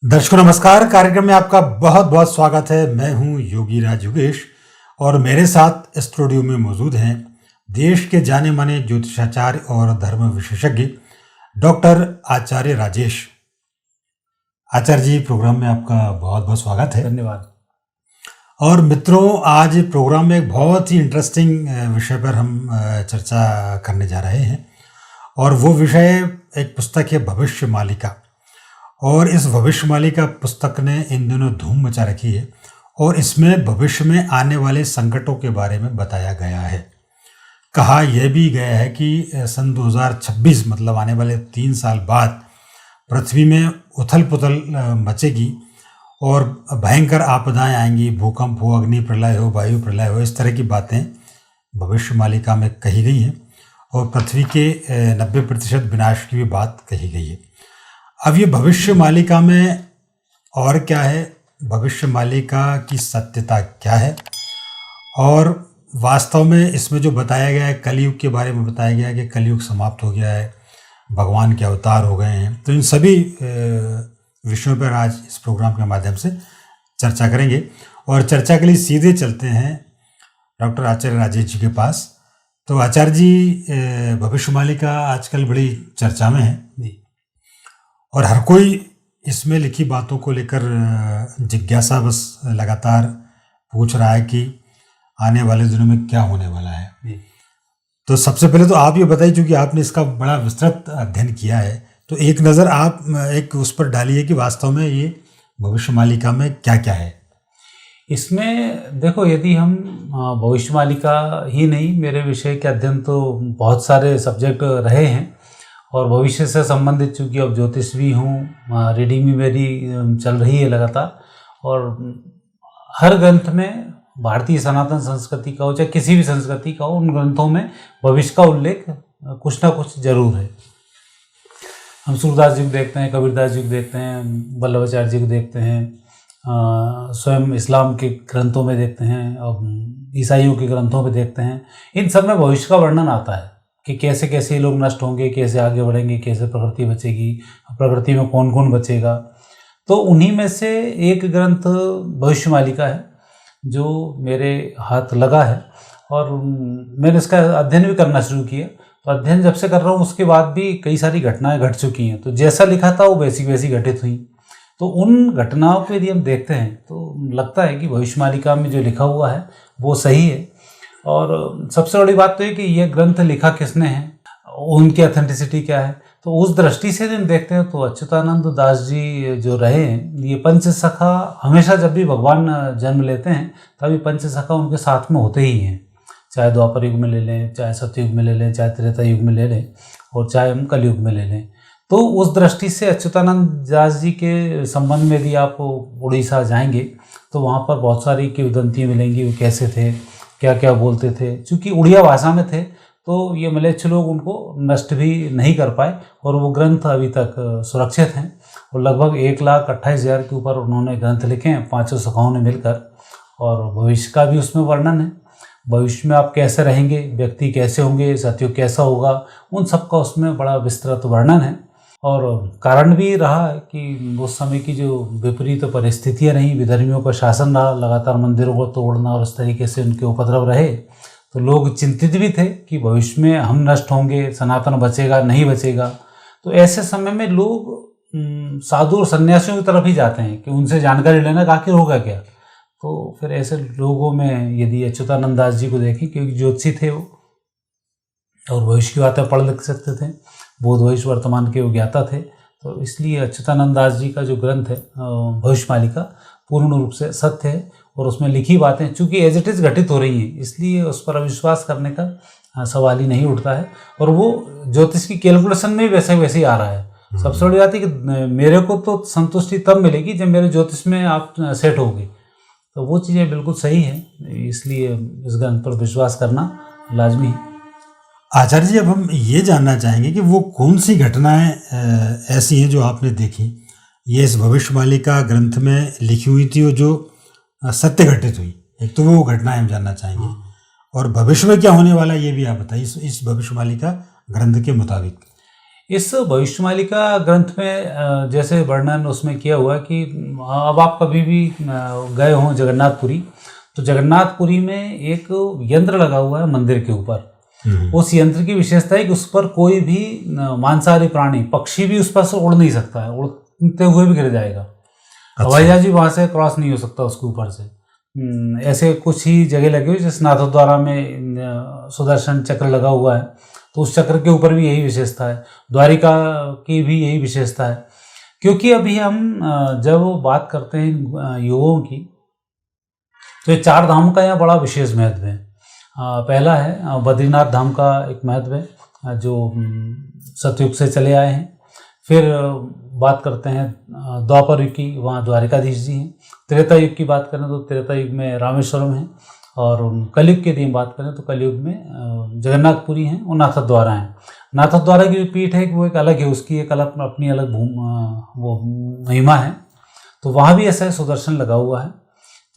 दर्शकों नमस्कार। कार्यक्रम में आपका बहुत बहुत स्वागत है। मैं हूं योगी राज योगेश और मेरे साथ स्टूडियो में मौजूद हैं देश के जाने माने ज्योतिषाचार्य और धर्म विशेषज्ञ डॉक्टर आचार्य राजेश। आचार्य जी, प्रोग्राम में आपका बहुत बहुत स्वागत है। धन्यवाद। और मित्रों, आज प्रोग्राम में एक बहुत ही इंटरेस्टिंग विषय पर हम चर्चा करने जा रहे हैं और वो विषय एक पुस्तक है भविष्य मालिका। और इस भविष्यवालिका पुस्तक ने इन दिनों धूम मचा रखी है और इसमें भविष्य में आने वाले संकटों के बारे में बताया गया है। कहा यह भी गया है कि सन 2026 मतलब आने वाले 3 साल बाद पृथ्वी में उथल पुथल मचेगी और भयंकर आपदाएं आएंगी, भूकंप हो, अग्नि प्रलय हो, वायु प्रलय हो, इस तरह की बातें भविष्यवालिका में कही गई हैं और पृथ्वी के 90% विनाश की भी बात कही गई है। अब ये भविष्य मालिका में और क्या है, भविष्य मालिका की सत्यता क्या है और वास्तव में इसमें जो बताया गया है कलयुग के बारे में बताया गया है कि कलयुग समाप्त हो गया है, भगवान के अवतार हो गए हैं। तो इन सभी विषयों पर आज इस प्रोग्राम के माध्यम से चर्चा करेंगे और चर्चा के लिए सीधे चलते हैं डॉक्टर आचार्य राजेश जी के पास। तो आचार्य जी, भविष्य मालिका आजकल बड़ी चर्चा में है और हर कोई इसमें लिखी बातों को लेकर जिज्ञासा बस लगातार पूछ रहा है कि आने वाले दिनों में क्या होने वाला है। तो सबसे पहले तो आप ये बताइए, क्योंकि आपने इसका बड़ा विस्तृत अध्ययन किया है, तो एक नज़र आप एक उस पर डालिए कि वास्तव में ये भविष्यवालिका में क्या क्या है। इसमें देखो, यदि हम भविष्यवालिका ही नहीं, मेरे विषय के अध्ययन तो बहुत सारे सब्जेक्ट रहे हैं और भविष्य से संबंधित चूँकि अब ज्योतिष भी हूँ, रीडिंग भी मेरी चल रही है लगातार, और हर ग्रंथ में भारतीय सनातन संस्कृति का हो चाहे किसी भी संस्कृति का हो, उन ग्रंथों में भविष्य का उल्लेख कुछ ना कुछ जरूर है। हम सूरदास जी को देखते हैं, कबीरदास जी को देखते हैं, वल्लभाचार्य जी को देखते हैं, स्वयं इस्लाम के ग्रंथों में देखते हैं और ईसाइयों के ग्रंथों में देखते हैं। इन सब में भविष्य का वर्णन आता है कि कैसे कैसे लोग नष्ट होंगे, कैसे आगे बढ़ेंगे, कैसे प्रकृति बचेगी, प्रकृति में कौन कौन बचेगा। तो उन्हीं में से एक ग्रंथ भविष्यवालिका है जो मेरे हाथ लगा है और मैंने इसका अध्ययन भी करना शुरू किया। तो अध्ययन जब से कर रहा हूँ उसके बाद भी कई सारी घटनाएं घट चुकी हैं, तो जैसा लिखा था वो वैसी वैसी घटित हुई। तो उन घटनाओं को यदि हम देखते हैं तो लगता है कि भविष्यवालिका में जो लिखा हुआ है वो सही है। और सबसे बड़ी बात तो ये कि ये ग्रंथ लिखा किसने है, उनकी ऑथेंटिसिटी क्या है। तो उस दृष्टि से हम देखते हैं तो अच्युतानंद दास जी जो रहे हैं, ये पंचसखा हमेशा जब भी भगवान जन्म लेते हैं तभी पंचसखा उनके साथ में होते ही हैं, चाहे द्वापर युग में ले लें, चाहे सतयुग में ले लें, चाहे त्रेता युग में ले लें और चाहे हम कलयुग में ले लें। तो उस दृष्टि से अच्युतानंद दास जी के संबंध में यदि आप उड़ीसा जाएंगे तो वहाँ पर बहुत सारी किंवदंतियाँ मिलेंगी, वो कैसे थे, क्या क्या बोलते थे। चूँकि उड़िया भाषा में थे तो ये मलेच्छ लोग उनको नष्ट भी नहीं कर पाए और वो ग्रंथ अभी तक सुरक्षित हैं और लगभग 1,28,000 के ऊपर उन्होंने ग्रंथ लिखे हैं पांचों सखाओं ने मिलकर। और भविष्य का भी उसमें वर्णन है, भविष्य में आप कैसे रहेंगे, व्यक्ति कैसे होंगे, सतयुग कैसा होगा, उन सब का उसमें बड़ा विस्तृत वर्णन है। और कारण भी रहा है कि उस समय की जो विपरीत परिस्थितियाँ रहीं, विधर्मियों का शासन रहा, लगातार मंदिरों को तोड़ना और उस तरीके से उनके उपद्रव रहे, तो लोग चिंतित भी थे कि भविष्य में हम नष्ट होंगे, सनातन बचेगा नहीं बचेगा। तो ऐसे समय में लोग साधु और सन्यासियों की तरफ ही जाते हैं कि उनसे जानकारी लेना कि आखिर होगा क्या। तो फिर ऐसे लोगों में यदि अच्युतानंद दास जी को देखें, क्योंकि ज्योतिषी थे वो और भविष्य की बातें पढ़ लिख सकते थे, भूत भविष्य वर्तमान के वो ज्ञाता थे, तो इसलिए अच्युतानंद दास जी का जो ग्रंथ है भविष्यवालिका पूर्ण रूप से सत्य है और उसमें लिखी बातें चूँकि एज इट इज़ घटित हो रही हैं, इसलिए उस पर अविश्वास करने का सवाल ही नहीं उठता है। और वो ज्योतिष की कैलकुलेशन में वैसे वैसे ही आ रहा है। सबसे बड़ी बात है कि मेरे को तो संतुष्टि तब मिलेगी जब मेरे ज्योतिष में आप सेट होगे, तो वो चीज़ें बिल्कुल सही हैं, इसलिए इस ग्रंथ पर विश्वास करना लाजमी है। आचार्य जी, अब हम ये जानना चाहेंगे कि वो कौन सी घटनाएं ऐसी हैं जो आपने देखी, ये इस भविष्यवालिका ग्रंथ में लिखी हुई थी और जो सत्य घटित हुई। एक तो वो घटनाएं हम जानना चाहेंगे और भविष्य में क्या होने वाला ये भी आप बताइए इस भविष्यवालिका ग्रंथ के मुताबिक। इस भविष्यवालिका ग्रंथ में जैसे वर्णन उसमें किया हुआ कि अब आप कभी भी गए हों जगन्नाथपुरी, तो जगन्नाथपुरी में एक यंत्र लगा हुआ है मंदिर के ऊपर। उस यंत्र की विशेषता है कि उस पर कोई भी मांसाहारी प्राणी, पक्षी भी उस पर से उड़ नहीं सकता है, उड़ते हुए भी गिर जाएगा। हवाई जहाज भी वहाँ से क्रॉस नहीं हो सकता उसके ऊपर से। ऐसे कुछ ही जगह लगे हुए, जैसे नाथद्वारा में सुदर्शन चक्र लगा हुआ है, तो उस चक्र के ऊपर भी यही विशेषता है। द्वारिका की भी यही विशेषता है। क्योंकि अभी हम जब बात करते हैं योगों की, तो ये 4 धाम का यहाँ बड़ा विशेष महत्व है। पहला है बद्रीनाथ धाम का एक महत्व है जो सतयुग से चले आए हैं। फिर बात करते हैं द्वापर युग की, वहाँ द्वारिकाधीश जी हैं। त्रेता युग की बात करें तो त्रेता युग में रामेश्वरम है। और कलयुग की यदि बात करें तो कलयुग में जगन्नाथपुरी हैं और नाथद्वारा हैं। नाथद्वारा की जो पीठ है कि वो एक अलग है, उसकी एक अलग अपनी अलग वो महिमा है। तो वहाँ भी ऐसा सुदर्शन लगा हुआ है,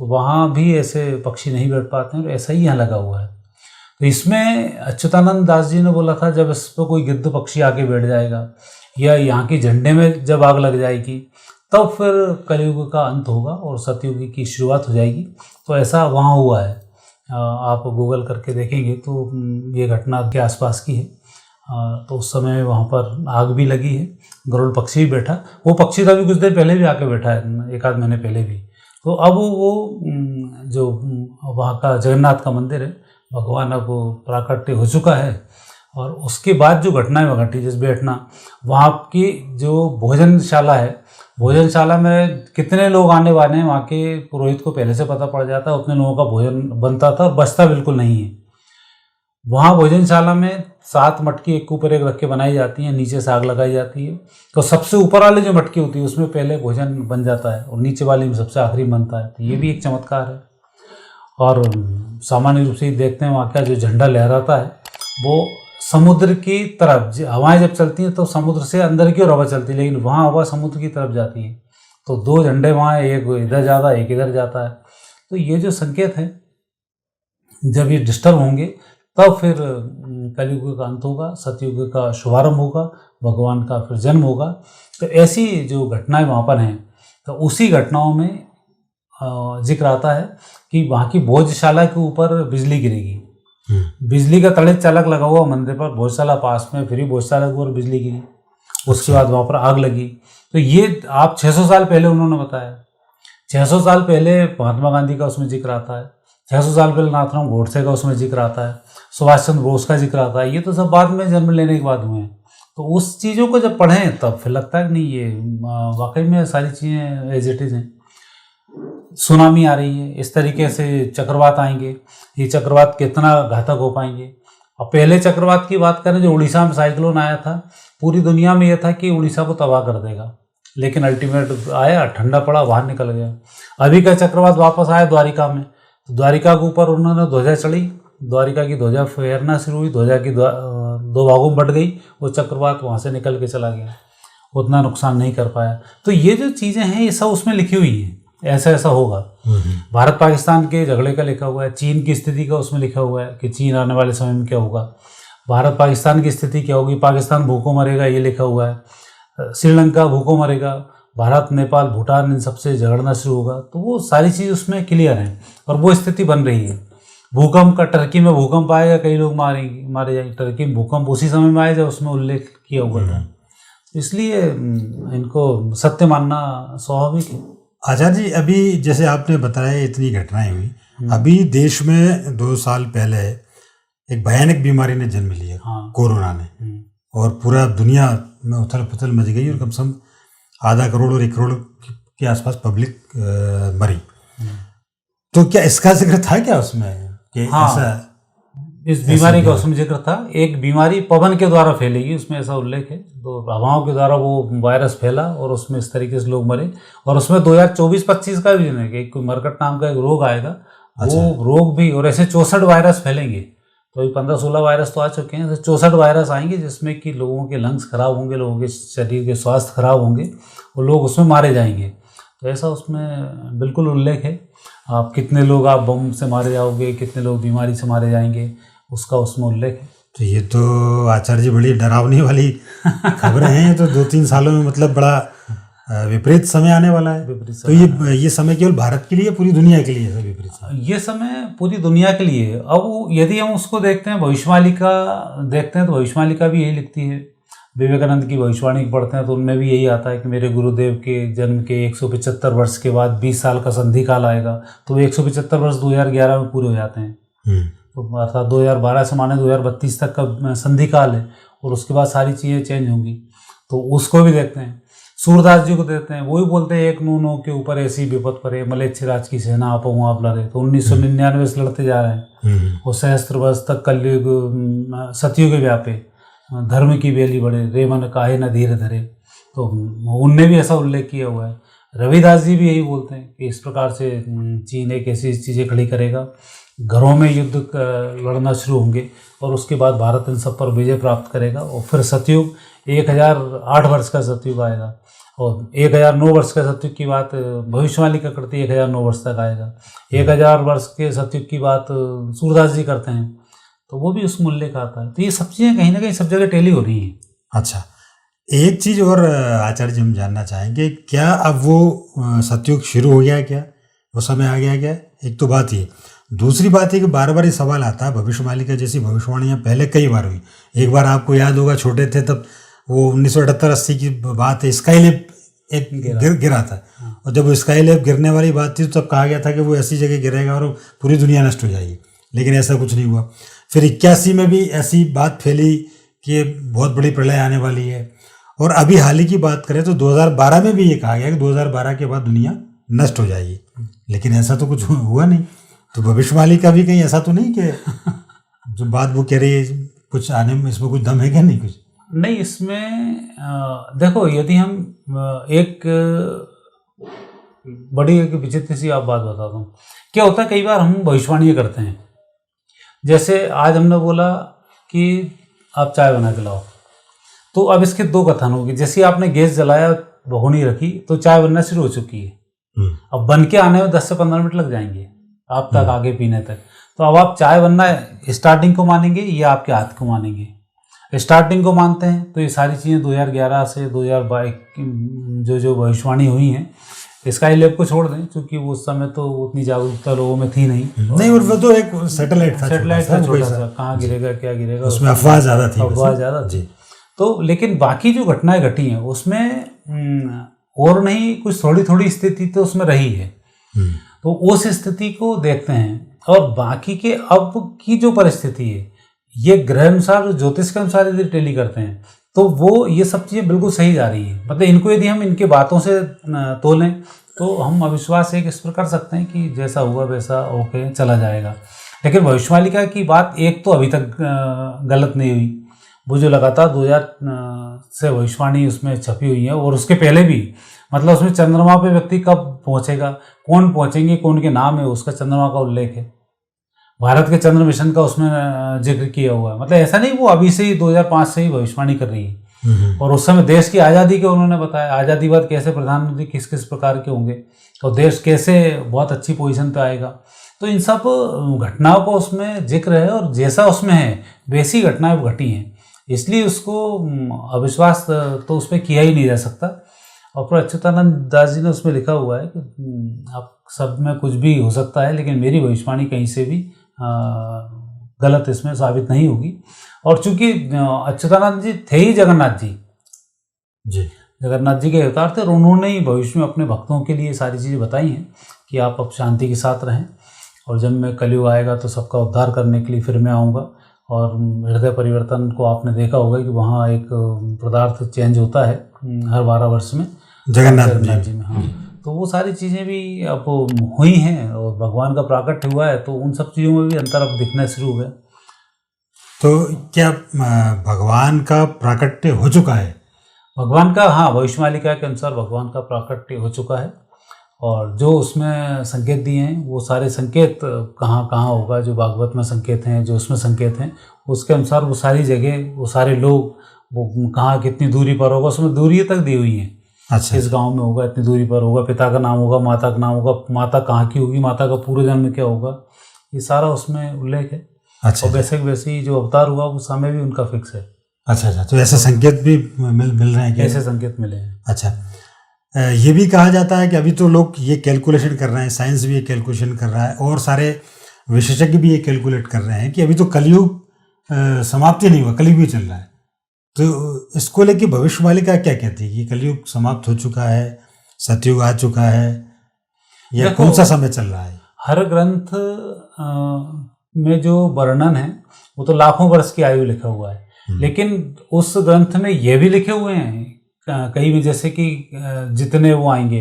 तो वहाँ भी ऐसे पक्षी नहीं बैठ पाते हैं, और ऐसा ही यहाँ लगा हुआ है। तो इसमें अच्युतानंद दास जी ने बोला था, जब इस पर कोई गिद्ध पक्षी आके बैठ जाएगा या यहाँ के झंडे में जब आग लग जाएगी, तब फिर कलयुग का अंत होगा और सतयुग की शुरुआत हो जाएगी। तो ऐसा वहाँ हुआ है। आप गूगल करके देखेंगे तो ये घटना के आसपास की है। तो उस समय वहाँ पर आग भी लगी है, गरुड़ पक्षी भी बैठा। वो पक्षी तो अभी कुछ देर पहले भी आके बैठा है, 1 आध महीने पहले भी। तो अब वो जो वहाँ का जगन्नाथ का मंदिर है, भगवान अब प्राकट्य हो चुका है। और उसके बाद जो घटनाएं घटी, जैसे बैठना, वहाँ की जो भोजनशाला है, भोजनशाला में कितने लोग आने वाले हैं, वहाँ के पुरोहित को पहले से पता पड़ जाता है, उतने लोगों का भोजन बनता था और बचता बिल्कुल नहीं है। वहाँ भोजनशाला में 7 मटकी एक ऊपर एक रख के बनाई जाती हैं, नीचे से आग लगाई जाती है। तो सबसे ऊपर वाली जो मटकी होती है उसमें पहले भोजन बन जाता है और नीचे वाली में सबसे आखिरी बनता है। तो ये भी एक चमत्कार है। और सामान्य रूप से देखते हैं वहाँ का जो झंडा लहराता है वो समुद्र की तरफ, हवाएं जब चलती हैं तो समुद्र से अंदर की ओर हवा चलती है, लेकिन वहाँ हवा समुद्र की तरफ जाती है। तो 2 झंडे वहाँ, एक इधर जाता है, एक इधर जाता है। तो ये जो संकेत है, जब ये डिस्टर्ब होंगे तब फिर कलयुग का अंत होगा, सतयुग का शुभारंभ होगा, भगवान का फिर जन्म होगा। तो ऐसी जो घटनाएं वहाँ पर हैं, तो उसी घटनाओं में जिक्र आता है कि वहाँ की भोजशाला के ऊपर बिजली गिरेगी। बिजली का तड़ित चालक लगा हुआ मंदिर पर, भोजशाला पास में, फिर भोजशाला के ऊपर बिजली गिरी। उसके बाद वहाँ पर आग लगी। तो ये आप 600 साल पहले उन्होंने बताया। 600 साल पहले महात्मा गांधी का उसमें जिक्र आता है। 600 साल पहले नाथराम गोडसे का उसमें जिक्र आता है। सुभाष चंद्र बोस का जिक्र आता है। ये तो सब बाद में जन्म लेने के बाद हुए हैं। तो उस चीज़ों को जब पढ़ें तब फिर लगता है कि नहीं, ये वाकई में सारी चीज़ें एज इट इज़ हैं। सुनामी आ रही है, इस तरीके से चक्रवात आएंगे, ये चक्रवात कितना घातक हो पाएंगे। और पहले चक्रवात की बात करें जो उड़ीसा में साइक्लोन आया था, पूरी दुनिया में यह था कि उड़ीसा को तबाह कर देगा, लेकिन अल्टीमेट आया, ठंडा पड़ा, बाहर निकल गया। अभी का चक्रवात वापस आया द्वारिका में, तो द्वारिका के ऊपर उन्होंने ध्वजा चढ़ी, द्वारिका की ध्वजा फहरना शुरू हुई, ध्वजा की 2 भागों में बट गई, वो चक्रवात वहाँ से निकल के चला गया, उतना नुकसान नहीं कर पाया। तो ये जो चीज़ें हैं ये सब उसमें लिखी हुई हैं, ऐसा ऐसा होगा। भारत पाकिस्तान के झगड़े का लिखा हुआ है, चीन की स्थिति का उसमें लिखा हुआ है कि चीन आने वाले समय में क्या होगा, भारत पाकिस्तान की स्थिति क्या होगी, पाकिस्तान भूखों मरेगा ये लिखा हुआ है, श्रीलंका भूखों मरेगा, भारत नेपाल भूटान इन सबसे झगड़ना शुरू होगा। तो वो सारी चीज़ उसमें क्लियर है और वो स्थिति बन रही है। भूकंप का, टर्की में भूकंप आएगा, कई लोग मारे जाएंगे। टर्की में भूकंप उसी समय में आया जब उसमें उल्लेख किया हुआ था। इसलिए इनको सत्य मानना स्वाभाविक है। आचार्य जी, अभी जैसे आपने बताया इतनी घटनाएं हुई, अभी देश में 2 साल पहले एक भयानक बीमारी ने जन्म लिया, कोरोना ने, और पूरा दुनिया में उथल पुथल मच गई और कम से कम आधा करोड़ और 1 करोड़ के आसपास पब्लिक मरी। तो क्या इसका जिक्र था क्या उसमें कि ऐसा इस बीमारी का उसमें जिक्र था? एक बीमारी पवन के द्वारा फैलेगी, उसमें ऐसा उल्लेख है। तो हवाओं के द्वारा वो वायरस फैला और उसमें इस तरीके से लोग मरे। और उसमें 2024-25 का भी है कि कोई मरकट नाम का एक रोग आएगा। वो रोग भी, और ऐसे 64 वायरस फैलेंगे। तो अभी 15-16 वायरस तो आ चुके हैं, 64 वायरस आएंगे जिसमें कि लोगों के लंग्स खराब होंगे, लोगों के शरीर के स्वास्थ्य खराब होंगे और लोग उसमें मारे जाएंगे। तो ऐसा उसमें बिल्कुल उल्लेख है। आप कितने लोग आप बम से मारे जाओगे, कितने लोग बीमारी से मारे जाएंगे, उसका उसमें उल्लेख है। तो ये तो आचार्य जी बड़ी डरावनी वाली खबरें हैं। तो 2-3 सालों में मतलब बड़ा विपरीत समय आने वाला है। तो ये समय केवल भारत के लिए, पूरी दुनिया के लिए है विपरीत समय? ये समय पूरी दुनिया के लिए है। अब यदि हम उसको देखते हैं, भविष्यवालिका देखते हैं, तो भविष्यवालिका भी यही लिखती है। विवेकानंद की भविष्यवाणी पढ़ते हैं तो उनमें भी यही आता है कि मेरे गुरुदेव के जन्म के 175 वर्ष के बाद 20 साल का संधि काल आएगा। तो 175 वर्ष 2011 में पूरे हो जाते हैं। तो अर्थात 2012 से माने 2032 तक का संधि काल है, और उसके बाद सारी चीज़ें चेंज होंगी। तो उसको भी देखते हैं। सूरदास जी को देते हैं, वो भी बोलते हैं एक नू के ऊपर ऐसी विपत पड़े, मलेच्छराज की सेना आपो आप लड़े। तो 1999 से लड़ते जा रहे हैं, और सहस्त्र वर्ष तक कलयुग सतयुग व्यापे, धर्म की बेली बढ़े, रे मन काहे न धीरे धरे। तो उनने भी ऐसा उल्लेख किया हुआ है। रविदास जी भी यही बोलते हैं कि इस प्रकार से चीन एक ऐसी चीज़ें खड़ी करेगा, घरों में युद्ध लड़ना शुरू होंगे, और उसके बाद भारत इन सब पर विजय प्राप्त करेगा। और फिर सतयुग 1008 वर्ष का सतयुग आएगा, और 1009 वर्ष का सतयुग की बात भविष्यवाणी करती है, 1009 वर्ष तक आएगा। 1000 वर्ष के सतयुग की बात सूरदास जी करते हैं, तो वो भी उस मूल्य का आता है। तो ये सब चीज़ें कहीं ना कहीं सब जगह टेली हो रही हैं। अच्छा, एक चीज़ और आचार्य जी हम जानना चाहेंगे, क्या अब वो सतयुग शुरू हो गया है? क्या वो समय आ गया क्या? एक तो बात ये। दूसरी बात है कि बार बार ये सवाल आता है, भविष्यवाणी जैसी भविष्यवाणियाँ पहले कई बार हुई। एक बार आपको याद होगा, छोटे थे तब, वो 1978-80 की बात है, स्काईलैब एक गिरा था। और जब स्काईलैब गिरने वाली बात थी तो तब कहा गया था कि वो ऐसी जगह गिरेगा और पूरी दुनिया नष्ट हो जाएगी, लेकिन ऐसा कुछ नहीं हुआ। फिर 81 में भी ऐसी बात फैली कि बहुत बड़ी प्रलय आने वाली है। और अभी हाल ही की बात करें तो 2012 में भी ये कहा गया कि 2012 के बाद दुनिया नष्ट हो जाएगी, लेकिन ऐसा तो कुछ हुआ नहीं। तो भविष्यवाणी का भी कहीं ऐसा तो नहीं कि जो बात वो कह रही है कुछ आने में, इसमें कुछ दम है क्या? नहीं, कुछ नहीं इसमें। देखो, यदि हम एक बड़ी एक विचित्र सी आप बात बताता हूँ। क्या होता है, कई बार हम भविष्यवाणी करते हैं। जैसे आज हमने बोला कि आप चाय बना के लाओ, तो अब इसके 2 कथन होगी। जैसे आपने गैस जलाया, भगोनी रखी, तो चाय बनना शुरू हो चुकी है। अब बन के आने में 10 से 15 मिनट लग जाएंगे आप तक आगे पीने तक। तो अब आप चाय बनना स्टार्टिंग को मानेंगे या आपके हाथ को मानेंगे? स्टार्टिंग को मानते हैं तो ये सारी चीज़ें 2011 से 2022 जो भविष्यवाणी हुई हैं, स्काईलैब को छोड़ दें, क्योंकि वो उस समय तो उतनी जागरूकता लोगों में थी नहीं। और वो तो एक सैटेलाइट था छोटा सा, कहाँ गिरेगा क्या गिरेगा, उसमें अफवाह ज़्यादा थी। तो लेकिन बाकी जो घटनाएं घटी हैं उसमें और नहीं, कुछ थोड़ी थोड़ी स्थिति तो उसमें रही है। तो उस स्थिति को देखते हैं, और बाकी के अब की जो परिस्थिति है, ये ग्रह अनुसार, ज्योतिष के अनुसार यदि टेली करते हैं तो वो ये सब चीज़ें बिल्कुल सही जा रही है। मतलब इनको यदि हम इनके बातों से तोलें तो हम अविश्वास एक इस पर कर सकते हैं कि जैसा हुआ वैसा ओके चला जाएगा। लेकिन भविष्यवाणी की बात एक तो अभी तक गलत नहीं हुई। वो जो लगातार 2000 से भविष्यवाणी उसमें छपी हुई है, और उसके पहले भी, मतलब उसमें चंद्रमा पे व्यक्ति कब पहुंचेगा, कौन पहुंचेंगे, कौन के नाम है, उसका चंद्रमा का उल्लेख है। भारत के चंद्र मिशन का उसमें जिक्र किया हुआ है। मतलब ऐसा नहीं वो अभी से ही 2005 से ही भविष्यवाणी कर रही है। और उस समय देश की आज़ादी के उन्होंने बताया, आज़ादी बाद कैसे प्रधानमंत्री किस किस प्रकार के होंगे, और देश कैसे बहुत अच्छी पोजीशन पे आएगा। तो इन सब घटनाओं को उसमें जिक्र है, और जैसा उसमें है वैसी घटनाएं घटी हैं, इसलिए उसको अविश्वास तो उस पर किया ही नहीं जा सकता। और फिर अच्युतानंद दास जी ने उसमें लिखा हुआ है कि आप सब में कुछ भी हो सकता है, लेकिन मेरी भविष्यवाणी कहीं से भी गलत इसमें साबित नहीं होगी। और चूंकि अच्युतानंद जी थे ही जगन्नाथ जी, जगन्नाथ जी के अवतार थे, और उन्होंने ही भविष्य में अपने भक्तों के लिए सारी चीज़ें बताई हैं कि आप अब शांति के साथ रहें, और जब मैं कलयुग आएगा तो सबका उद्धार करने के लिए फिर मैं आऊँगा। और हृदय परिवर्तन को आपने देखा होगा कि वहाँ एक पदार्थ चेंज होता है हर 12 वर्ष में, जगन्नाथ जी में। हाँ, तो वो सारी चीज़ें भी अब हुई हैं, और भगवान का प्राकट्य हुआ है, तो उन सब चीज़ों में भी अंतर अब दिखना शुरू हो गया। तो क्या भगवान का प्राकट्य हो चुका है? भगवान का, हाँ, भविष्यवाणी के अनुसार भगवान का प्राकट्य हो चुका है। और जो उसमें संकेत दिए हैं, वो सारे संकेत कहाँ कहाँ होगा, जो भागवत में संकेत हैं, जो उसमें संकेत हैं, उसके अनुसार वो सारी जगह, वो सारे लोग, वो कहाँ कितनी दूरी पर होगा, उसमें दूरी तक दी हुई है। अच्छा, इस गांव में होगा, इतनी दूरी पर होगा, पिता का नाम होगा, माता का नाम होगा, माता कहाँ की होगी, माता का पूर्व जन्म क्या होगा, ये सारा उसमें उल्लेख है। अच्छा और वैसे वैसे ही जो अवतार हुआ वो समय भी उनका फिक्स है। अच्छा, तो ऐसे संकेत भी मिल रहे हैं क्या? ऐसे संकेत मिले हैं। अच्छा, ये भी कहा जाता है कि अभी तो लोग ये कैलकुलेशन कर रहे हैं, साइंस भी ये कैलकुलेशन कर रहा है और सारे विशेषज्ञ भी ये कैलकुलेट कर रहे हैं कि अभी तो कलयुग समाप्ति नहीं हुआ, कलयुग भी चल रहा है। तो इसको लेके भविष्यवाणी क्या कहती है कि कलयुग समाप्त हो चुका है, सतयुग आ चुका है, या कौन सा समय चल रहा है? हर ग्रंथ में जो वर्णन है वो तो लाखों वर्ष की आयु लिखा हुआ है, लेकिन उस ग्रंथ में ये भी लिखे हुए हैं कई में, जैसे कि जितने वो आएंगे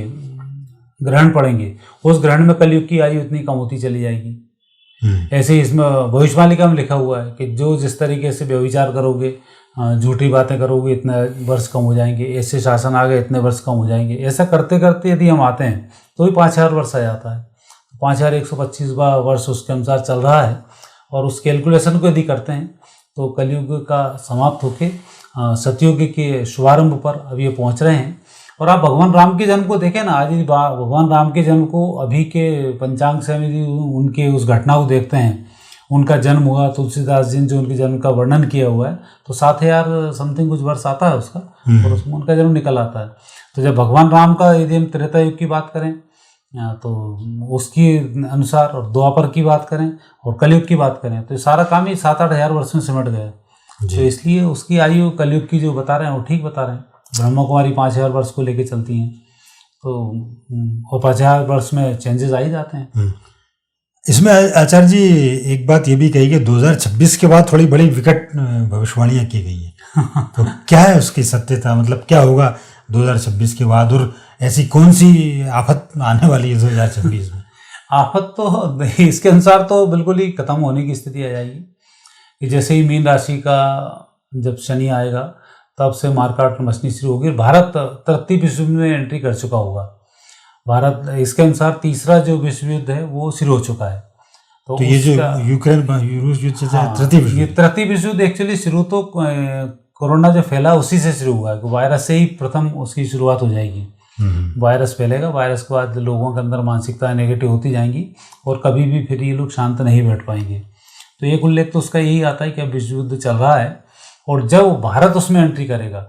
ग्रहण पड़ेंगे उस ग्रहण में कलयुग की आयु इतनी कम होती चली जाएगी। ऐसे ही इसमें भविष्यवाणी में लिखा हुआ है कि जो जिस तरीके से व्यभिचार करोगे, झूठी बातें करोगे, इतने वर्ष कम हो जाएंगे, ऐसे शासन आ गए इतने वर्ष कम हो जाएंगे। ऐसा करते करते यदि हम आते हैं तो भी 5000 वर्ष आ जाता है। 5125 वर्ष उसके अनुसार चल रहा है, और उस कैलकुलेशन को यदि करते हैं तो कलयुग का समाप्त होके सतयुग के शुभारंभ पर अब ये पहुंच रहे हैं। और आप भगवान राम के जन्म को देखें ना, आज भगवान राम के जन्म को अभी के पंचांग से यदि उनके उस घटना को देखते हैं, उनका जन्म हुआ, तुलसीदास जी ने जो उनके जन्म का वर्णन किया हुआ है, तो 7000 समथिंग कुछ वर्ष आता है उसका, और उसमें उनका जन्म निकल आता है। तो जब भगवान राम का यदि हम त्रेता युग की बात करें तो उसकी अनुसार, और द्वापर की बात करें और कलयुग की बात करें, तो सारा काम ही 7-8 हजार वर्ष में सिमट गया। तो इसलिए उसकी आयु कलयुग की जो बता रहे हैं वो ठीक बता रहे हैं। ब्रह्मा कुमारी 5000 वर्ष को लेके चलती हैं, तो और 5000 वर्ष में चेंजेस आ ही जाते हैं। इसमें आचार्य जी एक बात ये भी कही कि 2026 के बाद थोड़ी बड़ी विकट भविष्यवाणियाँ की गई हैं। तो क्या है उसकी सत्यता, मतलब क्या होगा 2026 के बाद, और ऐसी कौन सी आफत आने वाली है 2026 में? आफत तो इसके अनुसार तो बिल्कुल ही खत्म होने की स्थिति आ जाएगी कि जैसे ही मीन राशि का जब शनि आएगा तब से मारकाट मचनी शुरू होगी। भारत तृतीय विश्व युद्ध में एंट्री कर चुका होगा। भारत इसके अनुसार तीसरा जो विश्व युद्ध है वो शुरू हो चुका है। तो ये जो यूक्रेन रूस युद्ध से तृतीय विश्व युद्ध एक्चुअली शुरू तो कोरोना जो फैला उसी से शुरू हुआ है। वायरस से ही प्रथम उसकी शुरुआत हो जाएगी। वायरस फैलेगा, वायरस के बाद लोगों के अंदर मानसिकता नेगेटिव होती जाएंगी और कभी भी फिर ये लोग शांत नहीं बैठ पाएंगे। तो एक उल्लेख तो उसका यही आता है कि अब विश्व युद्ध चल रहा है, और जब भारत उसमें एंट्री करेगा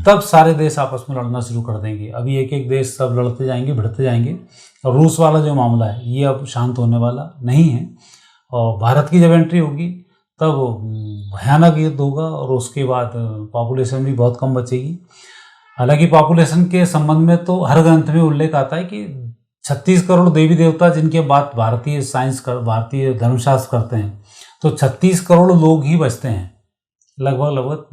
तब सारे देश आपस में लड़ना शुरू कर देंगे। अभी एक एक देश सब लड़ते जाएंगे, भिड़ते जाएंगे, और रूस वाला जो मामला है ये अब शांत होने वाला नहीं है। और भारत की जब एंट्री होगी तब भयानक युद्ध होगा, और उसके बाद पॉपुलेशन भी बहुत कम बचेगी। हालांकि पॉपुलेशन के संबंध में तो हर ग्रंथ में उल्लेख आता है कि 36 करोड़ देवी देवता जिनके बात भारतीय भारतीय धर्मशास्त्र करते हैं, तो 36 करोड़ लोग ही बचते हैं। लगभग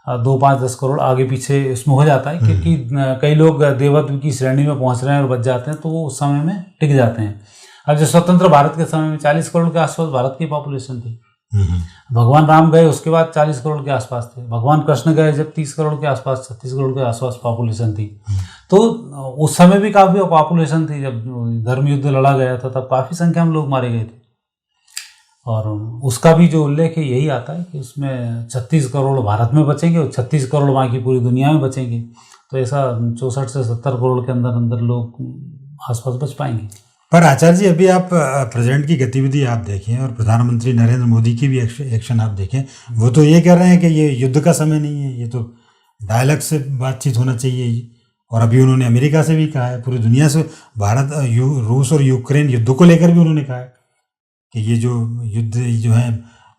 2-5-10 करोड़ आगे पीछे इसमें हो जाता है, क्योंकि कई लोग देवत्व की श्रेणी में पहुंच रहे हैं और बच जाते हैं, तो वो उस समय में टिक जाते हैं। अब जो स्वतंत्र भारत के समय में 40 करोड़ के आसपास भारत की पॉपुलेशन थी। भगवान राम गए उसके बाद 40 करोड़ के आसपास थे। भगवान कृष्ण गए जब 30 करोड़ के आसपास, 36 करोड़ के आसपास पॉपुलेशन थी। तो उस समय भी काफ़ी पॉपुलेशन थी। जब धर्म युद्ध लड़ा गया था तब काफ़ी संख्या में लोग मारे गए थे, और उसका भी जो उल्लेख है यही आता है कि उसमें 36 करोड़ भारत में बचेंगे और 36 करोड़ वहाँ की पूरी दुनिया में बचेंगे। तो ऐसा 64 से 70 करोड़ के अंदर अंदर लोग आसपास बच पाएंगे। पर आचार्य जी अभी आप प्रेसिडेंट की गतिविधि आप देखें और प्रधानमंत्री नरेंद्र मोदी की भी एक्शन आप देखें, वो तो ये कह रहे हैं कि ये युद्ध का समय नहीं है, ये तो डायलॉग से बातचीत होना चाहिए। और अभी उन्होंने अमेरिका से भी कहा है, पूरी दुनिया से, भारत रूस और यूक्रेन युद्ध को लेकर भी उन्होंने कहा है कि ये जो युद्ध जो है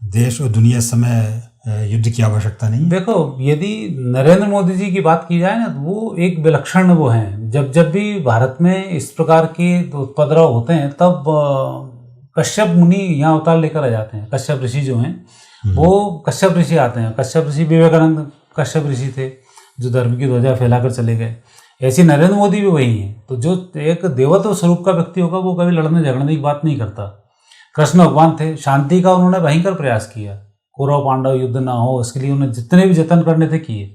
देश और दुनिया समय युद्ध की आवश्यकता नहीं। देखो, यदि नरेंद्र मोदी जी की बात की जाए ना, तो वो एक विलक्षण वो हैं। जब भी भारत में इस प्रकार के उपद्रव होते हैं तब कश्यप मुनि यहाँ अवतार लेकर आ जाते हैं। कश्यप ऋषि जो हैं वो कश्यप ऋषि आते हैं। कश्यप ऋषि विवेकानंद कश्यप ऋषि थे जो धर्म की ध्वजा फैलाकर चले गए। ऐसे नरेंद्र मोदी भी वही हैं। तो जो एक देवत्व स्वरूप का व्यक्ति होगा वो कभी लड़ने झगड़ने की बात नहीं करता। कृष्ण भगवान थे, शांति का उन्होंने भयंकर प्रयास किया, कौरव पांडव युद्ध ना हो उसके लिए उन्होंने जितने भी जतन करने थे किए।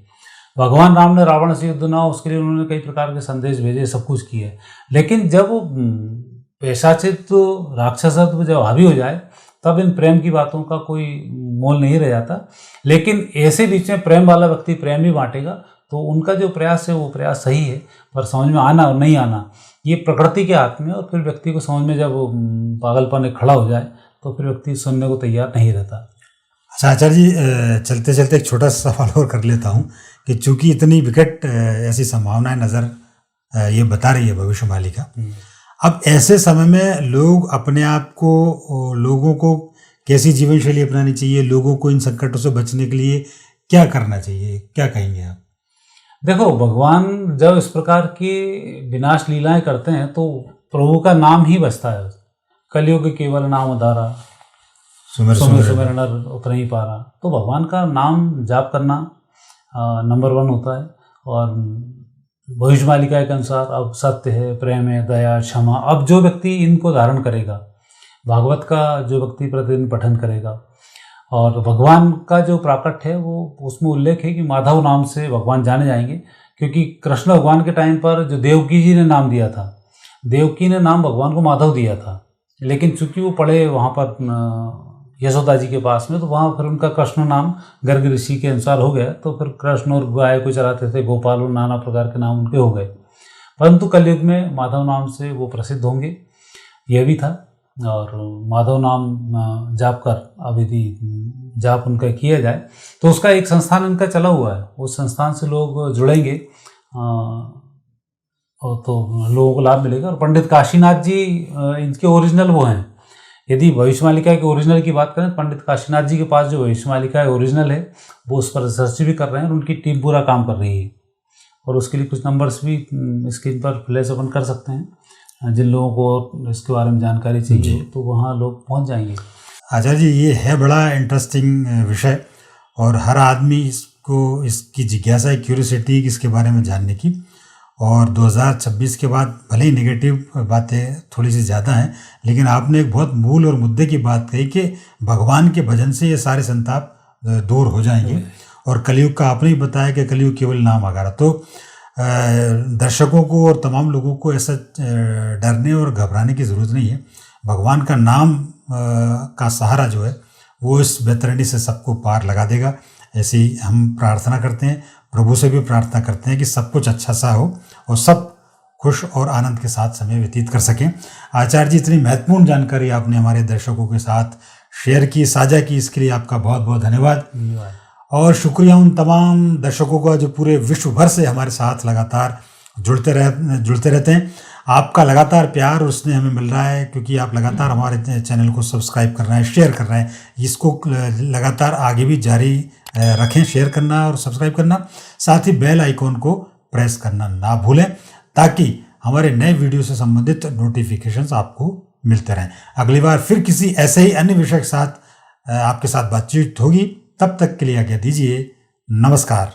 भगवान राम ने रावण से युद्ध ना हो उसके लिए उन्होंने कई प्रकार के संदेश भेजे, सब कुछ किए। लेकिन जब वो पैशाचित तो राक्षसत्व जब हावी हो जाए तब इन प्रेम की बातों का कोई मोल नहीं रह जाता। लेकिन ऐसे बीच में प्रेम वाला व्यक्ति प्रेम भी बांटेगा, तो उनका जो प्रयास है वो प्रयास सही है। पर समझ में आना और नहीं आना ये प्रकृति के हाथ में, और फिर व्यक्ति को समझ में जब पागलपन खड़ा हो जाए तो फिर व्यक्ति सुनने को तैयार नहीं रहता। अच्छा आचार्य जी, चलते चलते एक छोटा सा सवाल और कर लेता हूँ कि चूंकि इतनी विकट ऐसी संभावनाएं नज़र ये बता रही है भविष्यवाणी, अब ऐसे समय में लोग अपने आप को, लोगों को कैसी जीवन शैली अपनानी चाहिए, लोगों को इन संकटों से बचने के लिए क्या करना चाहिए, क्या कहेंगे आप? देखो, भगवान जब इस प्रकार की विनाश लीलाएं करते हैं तो प्रभु का नाम ही बचता है। कलयुग केवल नाम उधारा, सुमिर सुमिर नर उतर ही पारा। तो भगवान का नाम जाप करना नंबर 1 होता है। और भविष्यवाणिका के अनुसार अब सत्य है, प्रेम है, दया, क्षमा, अब जो व्यक्ति इनको धारण करेगा, भागवत का जो व्यक्ति प्रतिदिन पठन करेगा, और भगवान का जो प्राकट है वो उसमें उल्लेख है कि माधव नाम से भगवान जाने जाएंगे। क्योंकि कृष्ण भगवान के टाइम पर जो देवकी जी ने नाम दिया था, देवकी ने नाम भगवान को माधव दिया था, लेकिन चूंकि वो पढ़े वहाँ पर यशोदा जी के पास में, तो वहाँ फिर उनका कृष्ण नाम गर्ग ऋषि के अनुसार हो गया। तो फिर कृष्ण और गाय को चराते थे, गोपाल और नाना प्रकार के नाम उनके हो गए। परंतु कलयुग में माधव नाम से वो प्रसिद्ध होंगे, यह भी था। और माधव नाम जाप कर अब यदि जाप उनका किया जाए तो उसका एक संस्थान इनका चला हुआ है, उस संस्थान से लोग जुड़ेंगे और तो लोगों को लाभ मिलेगा। और पंडित काशीनाथ जी इनके ओरिजिनल वो हैं। यदि भविष्यवाणिका के ओरिजिनल की बात करें, पंडित काशीनाथ जी के पास जो भविष्यवाणिका ओरिजिनल है वो उस पर रिसर्च भी कर रहे हैं और उनकी टीम पूरा काम कर रही है। और उसके लिए कुछ नंबर्स भी स्क्रीन पर फ्लैश ओपन कर सकते हैं, जिन लोगों को इसके बारे में जानकारी चाहिए तो वहाँ लोग पहुँच जाएंगे। आचार्य जी, ये है बड़ा इंटरेस्टिंग विषय और हर आदमी इसको, इसकी जिज्ञासा है, क्यूरियोसिटी इसके बारे में जानने की। और 2026 के बाद भले ही नेगेटिव बातें थोड़ी सी ज़्यादा हैं, लेकिन आपने एक बहुत मूल और मुद्दे की बात कही कि भगवान के भजन से ये सारे संताप दूर हो जाएंगे। और कलयुग का आपने ही बताया कि कलयुग केवल नाम आगारा। तो दर्शकों को और तमाम लोगों को ऐसा डरने और घबराने की ज़रूरत नहीं है। भगवान का नाम का सहारा जो है वो इस बेतरनी से सबको पार लगा देगा, ऐसी हम प्रार्थना करते हैं। प्रभु से भी प्रार्थना करते हैं कि सब कुछ अच्छा सा हो और सब खुश और आनंद के साथ समय व्यतीत कर सकें। आचार्य जी, इतनी महत्वपूर्ण जानकारी आपने हमारे दर्शकों के साथ शेयर की, साझा की, इसके लिए आपका बहुत बहुत धन्यवाद। और शुक्रिया उन तमाम दर्शकों का जो पूरे विश्व भर से हमारे साथ लगातार जुड़ते रहते हैं। आपका लगातार प्यार और स्नेह हमें मिल रहा है, क्योंकि आप लगातार हमारे चैनल को सब्सक्राइब कर रहे हैं, शेयर कर रहे हैं। इसको लगातार आगे भी जारी रखें, शेयर करना और सब्सक्राइब करना। साथ ही बेल आइकॉन को प्रेस करना ना भूलें, ताकि हमारे नए वीडियो से संबंधित नोटिफिकेशंस आपको मिलते रहें। अगली बार फिर किसी ऐसे ही अन्य विषय के साथ आपके साथ बातचीत होगी। तब तक के लिए आज्ञा दीजिए। नमस्कार।